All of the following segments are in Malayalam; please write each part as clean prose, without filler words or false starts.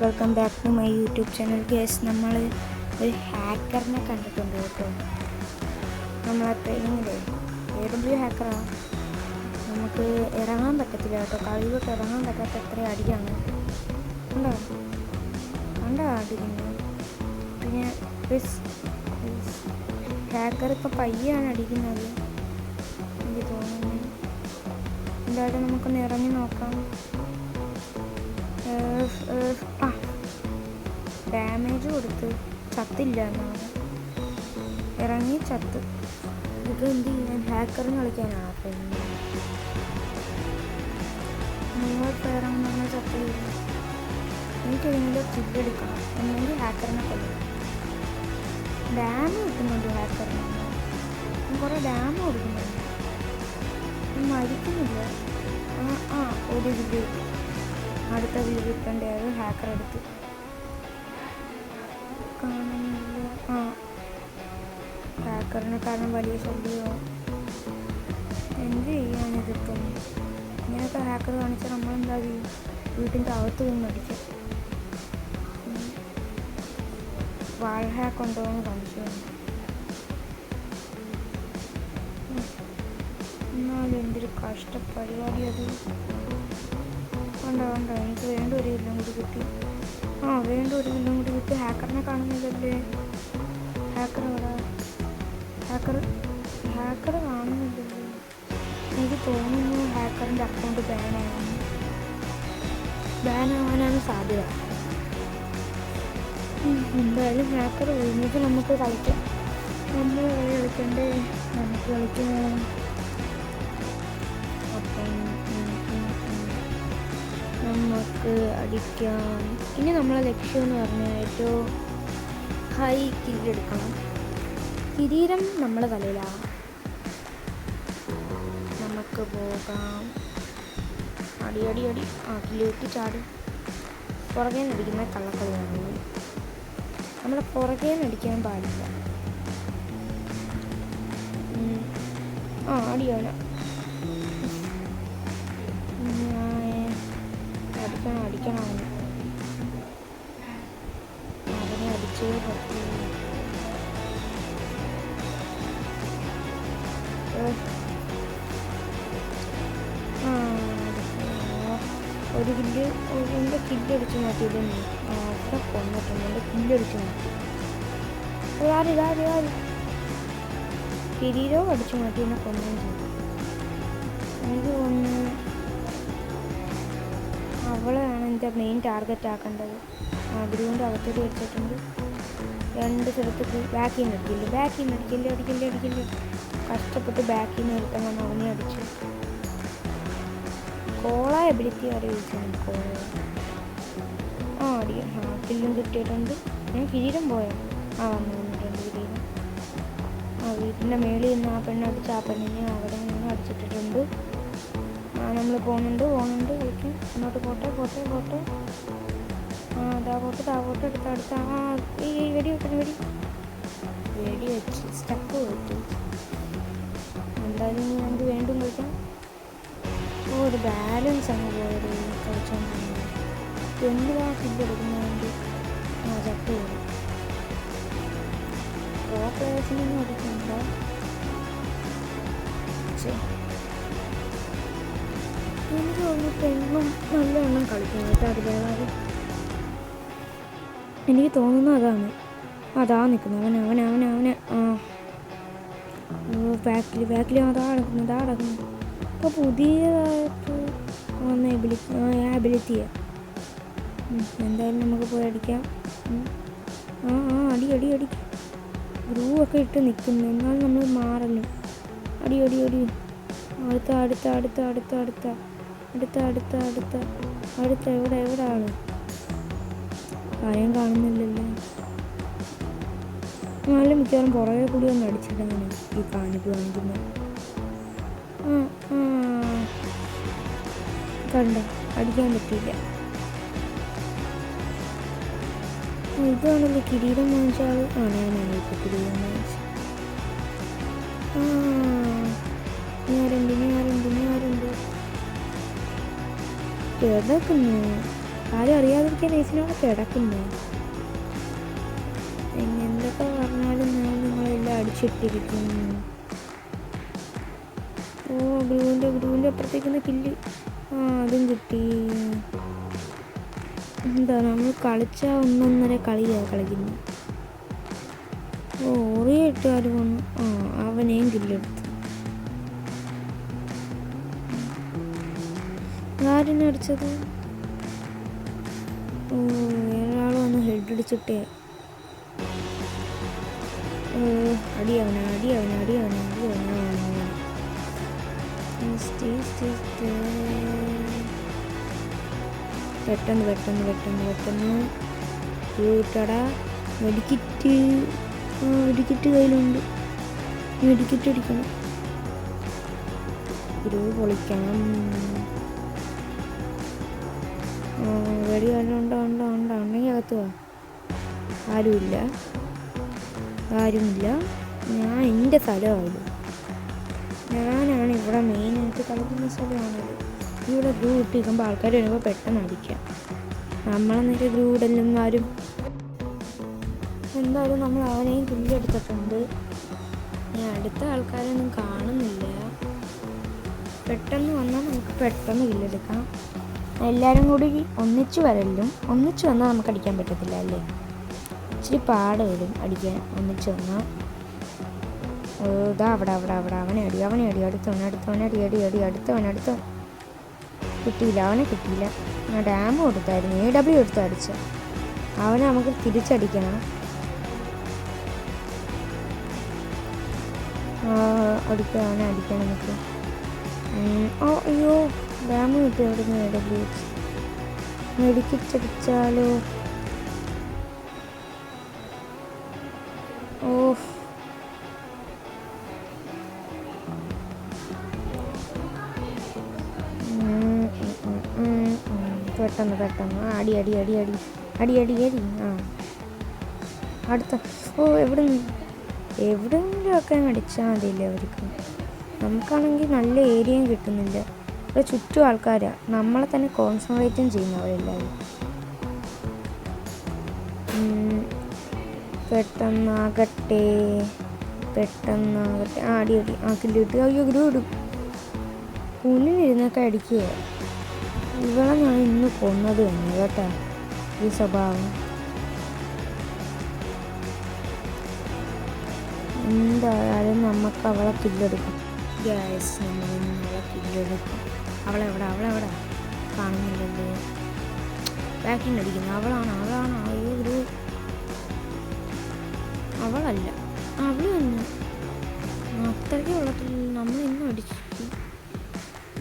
Welcome back to my YouTube channel. Guys, നമ്മൾ ഒരു ഹാക്കറിനെ കണ്ടിട്ടുണ്ട് കേട്ടോ. നമ്മളെ ട്രെയിനിങ്ങിൽ AW ഹാക്കറാണ്. നമുക്ക് ഇറങ്ങാൻ പറ്റത്തില്ല കേട്ടോ. കളിയിലോട്ട് ഇറങ്ങാൻ പറ്റാത്ത എത്ര അടിയാണ്. കണ്ടോ അടിക്കുന്നത്. പിന്നെ ഹാക്കർ ഇപ്പോൾ പയ്യാണ് അടിക്കുന്നത് എനിക്ക് തോന്നുന്നു. എന്തായാലും നമുക്കൊന്ന് ഇറങ്ങി നോക്കാം. ഡാമേജ് കൊടുത്ത് ചത്തില്ല എന്നാണ്. ഇറങ്ങി ചത്ത്. ഇത് എന്ത് ചെയ്യാൻ? ഹാക്കറിന് കളിക്കാനാണ്. അപ്പം നിങ്ങൾക്ക് ഇറങ്ങുന്ന ചത്ത് എനിക്ക് ഇതിൻ്റെ കില്ലെടുക്കണം. എന്നെങ്കിൽ ഹാക്കറിനെ കൊല്ലണം. ഡാം കിട്ടുന്നുണ്ട് ഹാക്കറിന്. കുറേ ഡാം കൊടുക്കുന്നുണ്ട്. മരിക്കുന്നില്ല. ഒരു കില്ല്. അടുത്ത വീട് കിട്ടേണ്ടത് അത് ഹാക്കർ എടുത്ത് കാണുന്നില്ല. ഹാക്കറിനെ കാരണം വലിയ ശല്യമോ. എന്ത് ചെയ്യാനിതിപ്പം? ഇങ്ങനെയൊക്കെ ഹാക്കർ കാണിച്ചാൽ നമ്മളെന്താ ചെയ്യും? വീട്ടിൻ്റെ അകത്ത് നിന്ന് അടിക്കും. വാൾ ഹാക്ക് ഉണ്ടോ എന്ന് സംശയമുണ്ട്. എന്നാലും എന്തൊരു കഷ്ടപരിപാടി അത്. ഉണ്ടോ എനിക്ക് വേണ്ട ഒരു കില്ലും കൂടി കിട്ടി. വേണ്ട ഒരു കില്ലും കൂടി കിട്ടി. ഹാക്കറിനെ കാണുന്നില്ലല്ലേ? ഹാക്കർ കാണുന്നില്ലല്ലേ? എനിക്ക് തോന്നുന്നു ഹാക്കറിൻ്റെ അക്കൗണ്ട് ബാനാവാനാണ് സാധ്യത. എന്തായാലും ഹാക്കർ കഴിഞ്ഞിട്ട് നമുക്ക് കളിക്കാം. നമ്മൾ കളിക്കണ്ടേ? നമുക്ക് കളിക്കാം. അപ്പം നമുക്ക് അടിക്കാം. ഇനി നമ്മളെ ലക്ഷ്യം എന്ന് പറഞ്ഞാൽ ഏറ്റവും ഹൈ കില്ലെടുക്കണം. കിരീടം നമ്മളെ തലയിലാണ്. നമുക്ക് പോകാം. അടി കില്ലിട്ട് ചാടി. പുറകെ നടിക്കുന്ന കള്ളക്കളിയാണ്. നമ്മളെ പുറകെ നടിക്കാൻ പാടില്ല. അടിയാണ്. അടിക്കണം അവനെ അടിച്ചേ പറ്റൂ. ഒരു എൻ്റെ കില്ലടിച്ച് മാറ്റിയത് അവിടെ കൊന്നിട്ടുണ്ട്. എൻ്റെ കില്ലടിച്ച് മാറ്റി. ആര് കിരീടവും അടിച്ചു മാറ്റി എന്നെ കൊന്നുകയും ചെയ്തു. എനിക്ക് തോന്നുന്നു അവളെയാണ് എൻ്റെ മെയിൻ ടാർഗറ്റ് ആക്കേണ്ടത്. ഗ്രൂവിൻ്റെ അകത്തോട്ട് വെച്ചിട്ടുണ്ട്. രണ്ട് സ്ഥലത്ത് ബാക്കിൽ നിന്ന് അടിക്കില്ല. കഷ്ടപ്പെട്ട് ബാക്കിൽ നിന്ന് എടുക്കാൻ വന്ന് അവനെ അടിച്ചു. കോള എബിലിറ്റി വരെ യൂസ് ചെയ്യുന്നുണ്ട്. കില്ലും കിട്ടിയിട്ടുണ്ട്. ഞാൻ കിരീടം പോയാൽ വന്നിട്ടുണ്ട് കിരീടം. വീട്ടിൻ്റെ മേളിൽ നിന്ന് ആ പെണ്ണടിച്ച് ആ പെണ്ണിനെ അവിടെ നിന്ന് അടിച്ചിട്ടിട്ടുണ്ട്. നമ്മൾ പോകുന്നുണ്ട് കളിക്കാൻ. മുന്നോട്ട് പോട്ടെ. അടുത്ത ഈ വെടി വെച്ച് സ്റ്റക്ക് പോയിട്ട്. എന്തായാലും നമുക്ക് വീണ്ടും കളിക്കാം. ഒരു ബാലൻസ് അങ്ങ് പോയത് കളിച്ചോണ്ടിരുന്നത്. എന്തിനാ കില്ലെടുക്കുന്നതിന് വേണ്ടി ചത്ത് പോകും. പ്ലേയേഴ്സിനൊന്നും അടിക്കുന്നില്ല. എനിക്ക് തോന്നുന്നു പെണ്ണും നല്ലവണ്ണം കളിക്കുന്നു കേട്ടോ. അതിലേതായാലും എനിക്ക് തോന്നുന്നു അതാ നിൽക്കുന്നത്. അവനെ ബാക്കിൽ അതാ നടക്കുന്നു. ഇപ്പോൾ പുതിയതായിട്ട് വന്ന എബിലിറ്റിയാണ്. എന്തായാലും നമുക്ക് പോയി അടിക്കാം. അടി ഗ്രൂ ഒക്കെ ഇട്ട് നിൽക്കുന്നു. എന്നാലും നമ്മൾ മാറണം. അടി അടുത്ത എവിടെ ആള്? കാര്യം കാണുന്നില്ലല്ലോ. നല്ല മിക്കവാറും പുറകെ കൂടി ഒന്ന് അടിച്ചിട്ടങ്ങനെ ഈ കാണിക്കുന്നത്. കണ്ട അടിക്കാൻ പറ്റില്ല. ഇതാണല്ലോ കിരീടം വാങ്ങിച്ച ആൾ. ഞാനാണ് ഇപ്പോൾ കിരീടം വാങ്ങിച്ചത്. ഞാനുണ്ട് കിടക്കുന്നു. ആരും അറിയാതിരിക്കാൻ നൈസിനോട് കിടക്കുന്നേ. എന്തൊക്കെ പറഞ്ഞാലും ഞാൻ നിങ്ങളെല്ലാം അടിച്ചിട്ടിരിക്കും. ഓ ഗ്രൂവിൻ്റെ അപ്പുറത്തേക്കുന്ന കില്ല്. അതും കിട്ടി. എന്താ നമ്മൾ കളിച്ച 1-1.5 കളിയാണ് കളിക്കുന്നത്. ഓറിയിട്ട് ആര് വന്നു? അവനെയും കില്ലെടുത്തു. ആരെന്നെ അടിച്ചത്? ഒരാൾ വന്ന് ഹെഡ് അടിച്ചിട്ടേ. അടിയവന പെട്ടെന്ന് ഇട്ടടാ. മെഡിക്കിറ്റ് കയ്യിലുണ്ട്. മെഡിക്കിറ്റ് അടിക്കണം. പൊളിക്കണം. വെടി ഉണ്ടെങ്കിൽ അകത്ത് വാ. ആരുമില്ല. ഞാൻ എൻ്റെ സ്ഥലമായത്. ഞാനാണ് ഇവിടെ മെയിനായിട്ട് കളിക്കുന്ന സ്ഥലമാണത്. ഇവിടെ ഗ്രൂ ഇട്ടിരിക്കുമ്പോൾ ആൾക്കാർ വരുമ്പോൾ പെട്ടെന്ന് അടിക്കാം. നമ്മളെന്നിട്ട് ഗ്രൂ ഇടലും ആരും. എന്തായാലും നമ്മൾ അവനെയും കില്ലെടുത്തിട്ടുണ്ട്. ഞാൻ അടുത്ത ആൾക്കാരൊന്നും കാണുന്നില്ല. പെട്ടെന്ന് വന്നാൽ നമുക്ക് പെട്ടെന്ന് കില്ലെടുക്കാം. എല്ലാവരും കൂടി ഒന്നിച്ച് വരലും. ഒന്നിച്ച് വന്നാൽ നമുക്ക് അടിക്കാൻ പറ്റത്തില്ല അല്ലേ? ഇച്ചിരി പാട് വരും അടിക്കാൻ ഒന്നിച്ച് വന്നാൽ. അവിടെ അവനെ അടി. അടുത്തവൻ കിട്ടിയില്ല. അവനെ കിട്ടിയില്ല. ഞാൻ ഡാം കൊടുത്തായിരുന്നു. AW എടുത്ത് അടിച്ച അവനെ നമുക്ക് തിരിച്ചടിക്കണം. അവനെ അടിക്കണം നമുക്ക്. അയ്യോ ഡാം കിട്ടി. അവിടുന്ന് AW മെഡിക്കിച്ചടിച്ചാലോ? പെട്ടെന്ന് അടി. അടുത്ത എവിടെയെങ്കിലുമൊക്കെ അടിച്ചാൽ മതിയില്ലേ അവർക്ക്. നമുക്കാണെങ്കിൽ നല്ല ഏരിയയും കിട്ടുന്നില്ല. ഇവിടെ ചുറ്റും ആൾക്കാരാണ്. നമ്മളെ തന്നെ കോൺസെൻട്രേറ്റും ചെയ്യുന്നവരെല്ലാവരും. പെട്ടെന്നാകട്ടെ. അടി. കില്ലിട്ട്. അയ്യോ ഗ്രൂ ഇടും. പുല്ലിരുന്നൊക്കെ അടിക്കുക. ഇവളെ ഞാൻ ഇന്ന് കൊന്നത് തന്നെ കേട്ടോ. ഈ സ്വഭാവം എന്തായാലും നമുക്ക് അവളെ കില്ലെടുക്കും. നമ്മളെ കില്ലെടുക്കും. അവളെവിടെ കാണുന്നില്ലല്ലോ. ബാക്കിങ് അടിക്കുന്നു. അവളാണ്. അയ്യോ അവളല്ല, അവള് തന്നെ. അത്രയ്ക്ക് വെള്ളത്തിൽ നമ്മൾ ഇന്നും അടിച്ചു.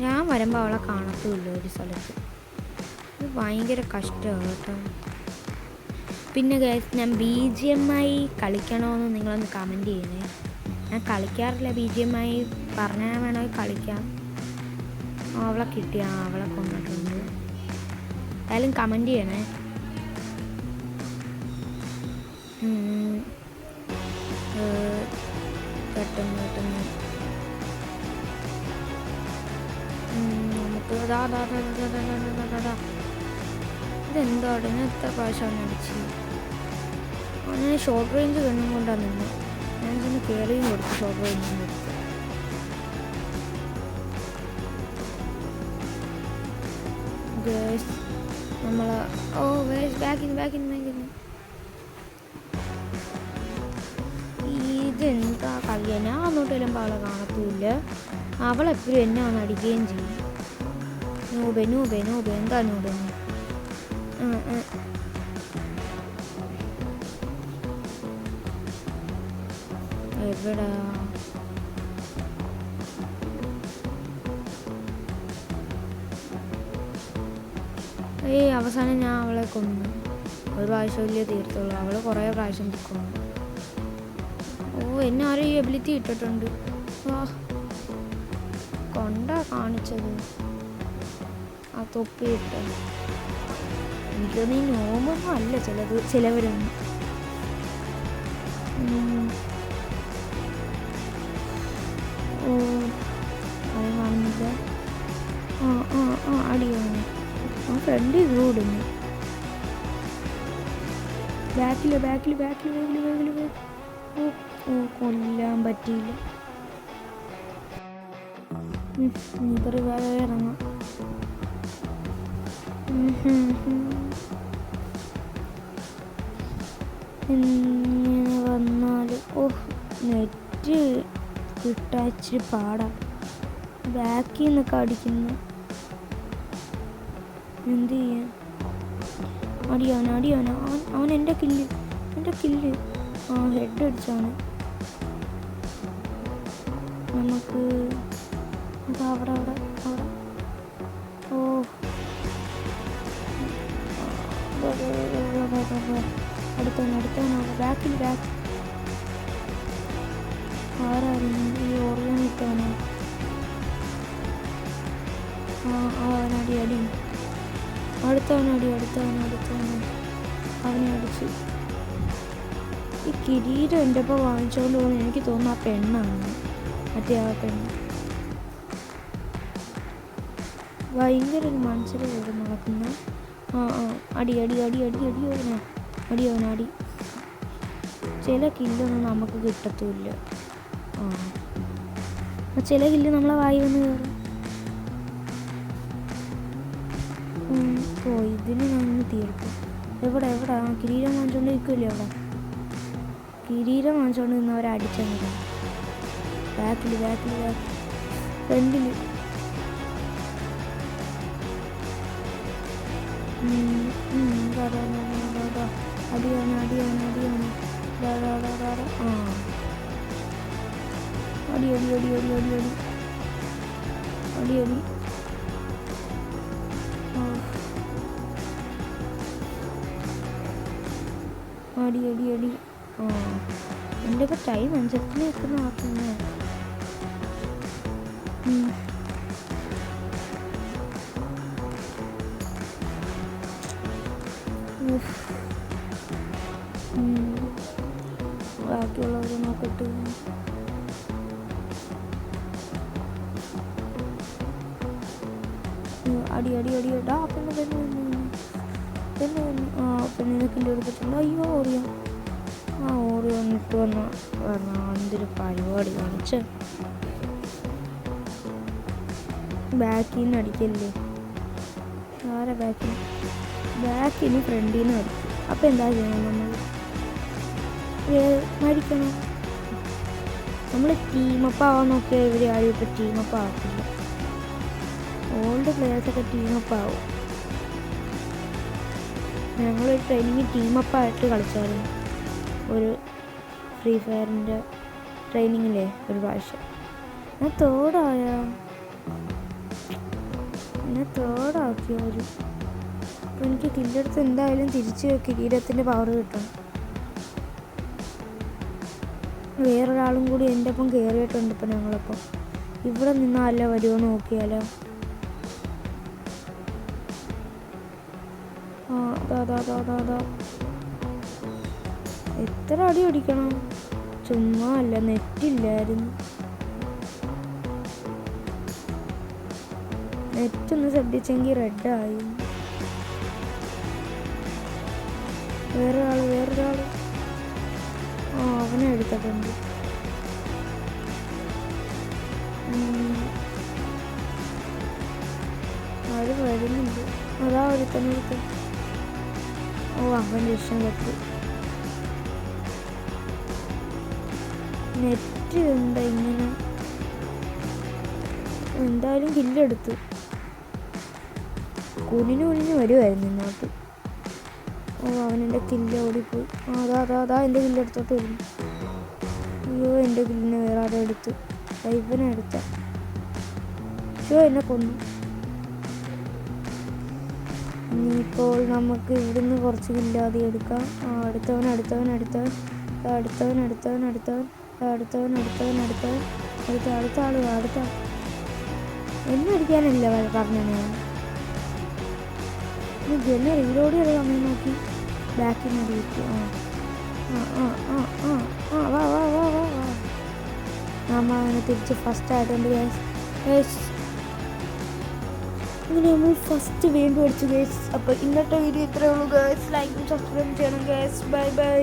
ഞാൻ വരുമ്പോൾ അവളെ കാണത്തുമില്ല ഒരു സ്ഥലത്ത്. ഇത് ഭയങ്കര കഷ്ടമാണ് കേട്ടോ. പിന്നെ ഞാൻ BGMI കളിക്കണമെന്ന് നിങ്ങളൊന്ന് കമൻറ്റ് ചെയ്യണേ. ഞാൻ കളിക്കാറില്ല BGMI. പറഞ്ഞാൽ വേണമെങ്കിൽ കളിക്കാം. അവളെ കിട്ടിയ അവളെ കൊണ്ടിട്ടുണ്ട്. എന്തായാലും കമൻറ്റ് ചെയ്യണേ. പെട്ടെന്ന് നമുക്ക് ഇതെന്താണ് എത്ര പ്രാവശ്യം അടിച്ച്. ഞാൻ ഷോർട്ട് റേഞ്ച് കണ്ണും കൊണ്ടാണ് നിന്ന്. ഞാൻ ചെന്ന് കയറിയും കൊടുത്തു ഷോർട്ട് റേഞ്ചിൽ നിന്ന്. നമ്മൾ ബാക്കിന് ഇതെന്താ കളിയാ. ഞാൻ അങ്ങോട്ട് വരുമ്പോൾ അവളെ കാണത്തുമില്ല. അവളെപ്പോഴും എന്നെ വന്ന് അടിക്കുകയും ചെയ്യും. നൂബെ എന്താ നൂബെ? എവിടാ? അവസാനം ഞാൻ അവളെ കൊന്നു. ഒരു പ്രാവശ്യമല്ലേ തീർത്തുള്ളൂ. അവള് കുറേ പ്രാവശ്യം കൊന്നു. എന്നെ ആരും ഈ എബിലിറ്റി ഇട്ടിട്ടുണ്ട്. കൊണ്ടാ കാണിച്ചത് ആ തൊപ്പിയിട്ട്. എനിക്കൊന്നും ഈ നോമൊന്നും അല്ല ചിലവരൊന്നും. അത് കാണുന്നില്ല. അടിയാണ്. ആ ഫ്രണ്ട് ഗ്രൂ ഇടുന്നു. ബാക്കിൽ ബാക്കിൽ ബാക്കിൽ ബാക്കിൽ ബാക്കിൽ. ഓ ഓ കൊല്ലാൻ പറ്റിയില്ല. ഇവർ വേറെ ഇറങ്ങാം. ഇങ്ങനെ വന്നാൽ നെറ്റ് കിട്ടാച്ചിരി പാടാ. ബാക്കിൽ നിന്നൊക്കെ അടിക്കുന്നു. എന്ത് ചെയ്യാൻ? അടിയാവന അവൻ എൻ്റെ കില്ല് ഹെഡ് അടിച്ചാണ്. നമുക്ക് അവിടെ ഓ അടുത്തവനാണ് ബാക്കിൽ ആരായിരുന്നു ഈ ഓർഗൻ ഇട്ടവനോ? അവനടി അടുത്തവനടി അവനെ അടിച്ചു. ഈ കിരീടം എൻ്റെ ഒപ്പം വാങ്ങിച്ചുകൊണ്ട് പോകുന്നത് എനിക്ക് തോന്നുന്നു ആ പെണ്ണാണ്. മറ്റേ ആ പെണ്ണ് ഭയങ്കര ഒരു മനസ്സിലൂടെ നടക്കുന്ന. അടി ചില കില്ലൊന്നും നമുക്ക് കിട്ടത്തുമില്ല. ചില കില്ല് നമ്മളെ വായി വന്ന് കയറും. ഇതിന് ഞാൻ തീർക്കും. എവിടെ കിരീടം വാങ്ങിച്ചോണ്ട് നിൽക്കില്ലേ? അവിടെ കിരീടം വാങ്ങിച്ചോണ്ട് നിന്ന് അവരെ അടിച്ചെന്നില്ല. ബാക്കിൽ ഫ്രണ്ടിൽ അടിയാണ്. അടി. എൻ്റെ ഇപ്പോൾ ടൈം അഞ്ചത്തിന് നിൽക്കുന്ന ആക്കുന്നത്. ബാക്കിയുള്ളവർ നോക്കട്ടെ. അടി പെണ്ണിനെ കില്ല് എടുത്തിട്ടുണ്ട്. അയ്യോ ഓറി വന്നിട്ട് എന്തൊരു പരിപാടി കാണിച്ച. ബാക്കിൽ നിന്ന് അടിക്കല്ലേ? ആരാ ബാക്കിന് ഫ്രണ്ടിൽ നിന്ന് അടിക്കും. അപ്പം എന്താ ചെയ്യണം? നമ്മൾ മരിക്കണം. നമ്മൾ ടീമപ്പ് ആവാൻ നോക്കിയാൽ ഇവർ ആരും ഇപ്പം ടീമപ്പ് ആവത്തില്ല. ഓൾഡ് പ്ലെയേഴ്സൊക്കെ ടീമപ്പ് ആവും. ഞങ്ങളൊരു ട്രെയിനിങ് ടീമപ്പായിട്ട് കളിച്ചായിരുന്നു. ഒരു ഫ്രീ ഫയറിൻ്റെ ട്രെയിനിങ്ങിലെ ഒരു പ്രാവശ്യം. ഞാൻ തേർഡാക്കി അവർ. അപ്പോൾ എനിക്ക് കില്ലെടുത്ത് എന്തായാലും തിരിച്ച് കിരീടത്തിൻ്റെ പവർ കിട്ടണം. വേറൊരാളും കൂടി എൻ്റെ ഒപ്പം കയറിയിട്ടുണ്ട്. ഇപ്പം ഞങ്ങളപ്പം ഇവിടെ നിന്നാലോ വരുമോ നോക്കിയാലോ. എത്ര അടി അടിക്കണം? ചുമ്മാ അല്ല, നെറ്റില്ലായിരുന്നു. നെറ്റൊന്ന് ശ്രദ്ധിച്ചെങ്കിൽ റെഡായി. വേറൊരാൾ അവനെ എടുത്തിട്ടുണ്ട്. അത് വരുന്നുണ്ട്. അതാ ഒരുത്തനെടുത്ത്. അവൻ രക്ഷപ്പെട്ടു. നെറ്റ് എന്താ ഇങ്ങനെ? എന്തായാലും കില്ലെടുത്തു. കുനിഞ്ഞു വരുമായിരുന്നു ഇങ്ങോട്ട്. അവനെൻ്റെ കില്ല് ഓടിപ്പോയി. അതാ എൻ്റെ കില്ലെടുത്തോട്ട് വരുന്നു. അയ്യോ, എൻ്റെ കില്ലിനെ വേറെ ആരോ എടുത്തു. ഇവനെ എടുത്ത എന്നെ കൊന്നു. ഇനിയിപ്പോൾ നമുക്ക് ഇവിടുന്ന് കുറച്ച് കില്ലാതെ എടുക്കാം. അടുത്തവൻ അടുത്ത എന്നെ അടിക്കാനല്ല പറഞ്ഞത്. ജെന്നെ റീലോഡ് ചെയ്ത സമയം നോക്കി ബാക്കിൽ നിന്ന് അടിയിട്ടു. വാ നമ്മളങ്ങനെ തിരിച്ച് ഫസ്റ്റ് ആയിട്ടുണ്ട്. ഇങ്ങനെ നമ്മൾ ഫസ്റ്റ് വീണ്ടും അടിച്ചു ഗൈസ്. അപ്പോൾ ഇന്നത്തെ വീഡിയോ ഇത്രയേ ഉള്ളൂ ഗൈസ്. ലൈക്കും സബ്സ്ക്രൈബ് ചെയ്യണം ഗൈസ്. Bye bye.